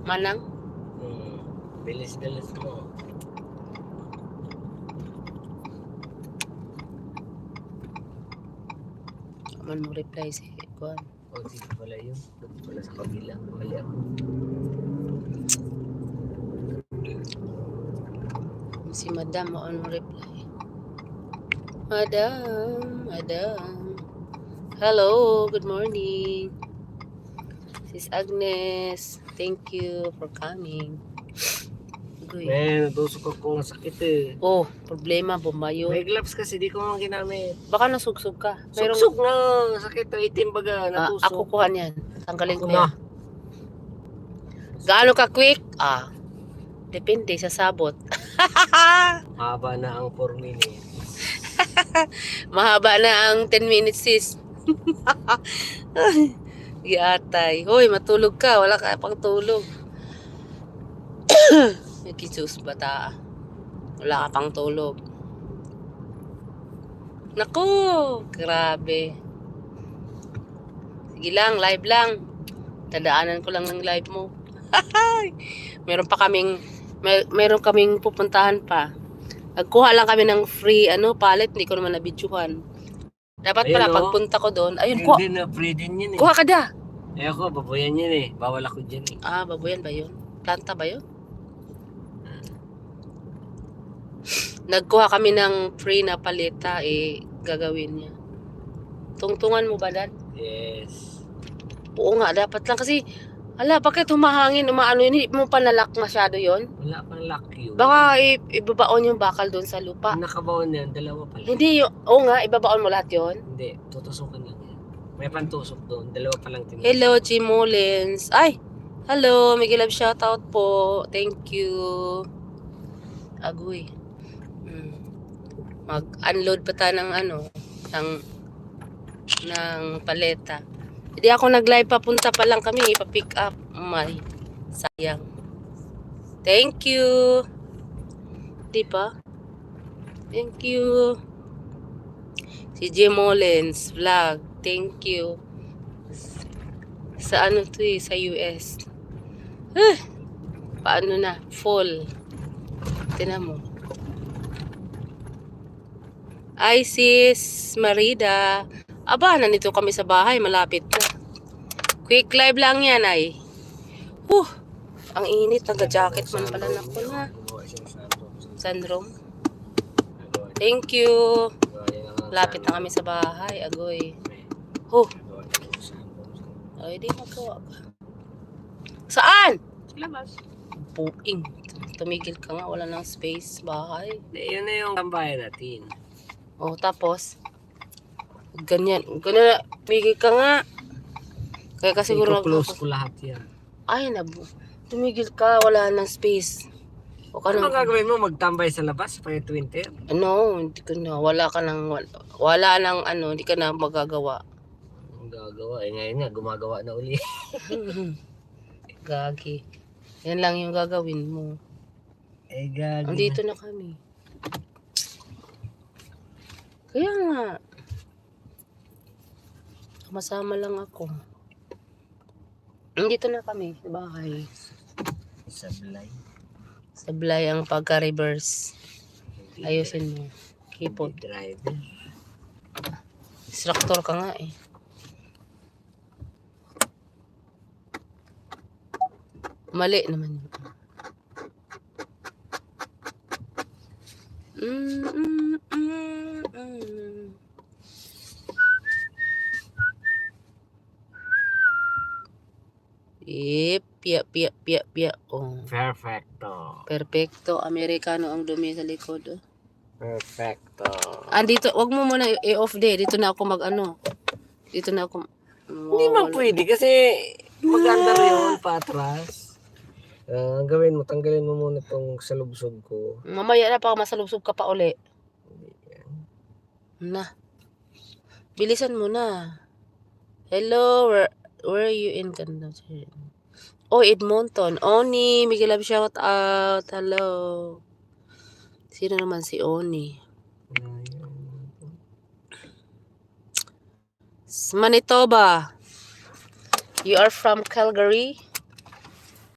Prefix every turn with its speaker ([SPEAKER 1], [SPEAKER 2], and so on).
[SPEAKER 1] Manang?
[SPEAKER 2] Bilis-bilis mo.
[SPEAKER 1] Man mo reply si Kuan.
[SPEAKER 2] Sige pala yun. Doon pala sa kabila. Mali ako.
[SPEAKER 1] Si Madam mo ano reply. Madam. Hello, good morning. Sis Agnes, thank you for coming. Uy.
[SPEAKER 2] Natusok ako ng sakit eh.
[SPEAKER 1] Oh, problema, bumayo.
[SPEAKER 2] May gloves kasi di ko mga ginamit.
[SPEAKER 1] Baka nasugsug ka.
[SPEAKER 2] Sugsug na sakit na itim baga, natusok.
[SPEAKER 1] Ako kuha niyan. Tanggalin
[SPEAKER 2] Ako
[SPEAKER 1] ko
[SPEAKER 2] na.
[SPEAKER 1] yan. Gaano ka quick? Depende sa sabot.
[SPEAKER 2] Haba na ang 4 minutes.
[SPEAKER 1] Mahaba na ang 10 minutes sis. Giatay. Hoy, matulog ka. Wala ka pang tulog. Nagkisus bata. Wala ka pang tulog. Naku, grabe. Sige lang, live lang. Tandaanan ko lang ng live mo. meron kaming pupuntahan pa. Nagkuha lang kami ng free pallet, hindi ko naman na-videohan. Dapat pala pagpunta ko doon, ayun ko.
[SPEAKER 2] Hindi na free din yun eh.
[SPEAKER 1] Kuha ka da.
[SPEAKER 2] Ako, baboyan yun eh. Bawal ako dyan eh.
[SPEAKER 1] Baboyan ba yun? Planta ba yun? Nagkuha kami ng free na paleta, gagawin niya. Tungtungan mo ba, Dad?
[SPEAKER 2] Yes.
[SPEAKER 1] Oo nga, dapat lang kasi, bakit humahangin, hindi mo pa nalak masyado yon?
[SPEAKER 2] Wala pang lock yun.
[SPEAKER 1] Baka ibabaon yung bakal doon sa lupa.
[SPEAKER 2] Nakabaon yan, dalawa pala.
[SPEAKER 1] Hindi, oo nga, ibabaon mo lahat yon?
[SPEAKER 2] Hindi, tutusukan lang yan. May pantusok doon, dalawa pa lang tinusok.
[SPEAKER 1] Hello, G. Mullins. Hello, Miguel Love, shoutout po. Thank you. Agoy. Mag-unload pa tayo ng ng paleta. Hindi ako nag-live, papunta pa lang kami, ipa-pick up. Sayang. Thank you. Di ba? Thank you. Si J. Mullins vlog. Thank you. Sa sa US. Paano na? Full. Tingnan mo. Sis Marida. Nandito kami sa bahay. Malapit na. Quick live lang yan ay. Ang init. Nagka-jacket man pala na ko na. Sunroom. Thank you. Lapit na kami sa bahay. Agoy. Ay, di magawa ka. Saan?
[SPEAKER 2] Labas.
[SPEAKER 1] Puing. Tumigil ka nga. Wala nang space. Bahay.
[SPEAKER 2] Yun na yung tambayan natin.
[SPEAKER 1] Tapos ganyan na, tumigil ka nga. Kaya kasi siguro
[SPEAKER 2] close ko lahat yan.
[SPEAKER 1] Tumigil ka, wala nang space.
[SPEAKER 2] Ano gagawin mo? Magtambay sa labas pa yung winter?
[SPEAKER 1] No, hindi ka na. Wala nang hindi ka na magagawa.
[SPEAKER 2] Gagawa. Ngayon nga, gumagawa na uli.
[SPEAKER 1] Gagi. Yan lang yung gagawin mo.
[SPEAKER 2] Gagi.
[SPEAKER 1] Andito na kami. Kaya nga. Masama lang ako. Andito na kami sa bahay. Sablay ang pagka-reverse. Ayusin mo. Kipot.
[SPEAKER 2] Driver.
[SPEAKER 1] Instructor ka nga eh. Mali naman yun. Pia. Perfecto. Amerikano ang dumi sa likod.
[SPEAKER 2] Perfecto.
[SPEAKER 1] Dito, wag mo muna i-off day. Dito na ako Dito na ako.
[SPEAKER 2] Hindi man pwede kasi mag-andar yun patras. Gawin mo, tanggalin mo muna itong salubsog ko.
[SPEAKER 1] Mamaya na pa masalubsog ka pa uli. Bilisan mo na. Hello, where are you in Canada? Edmonton. Oni, Miguel Love, shout out. Hello. Sino naman si Oni? Manitoba. You are from Calgary?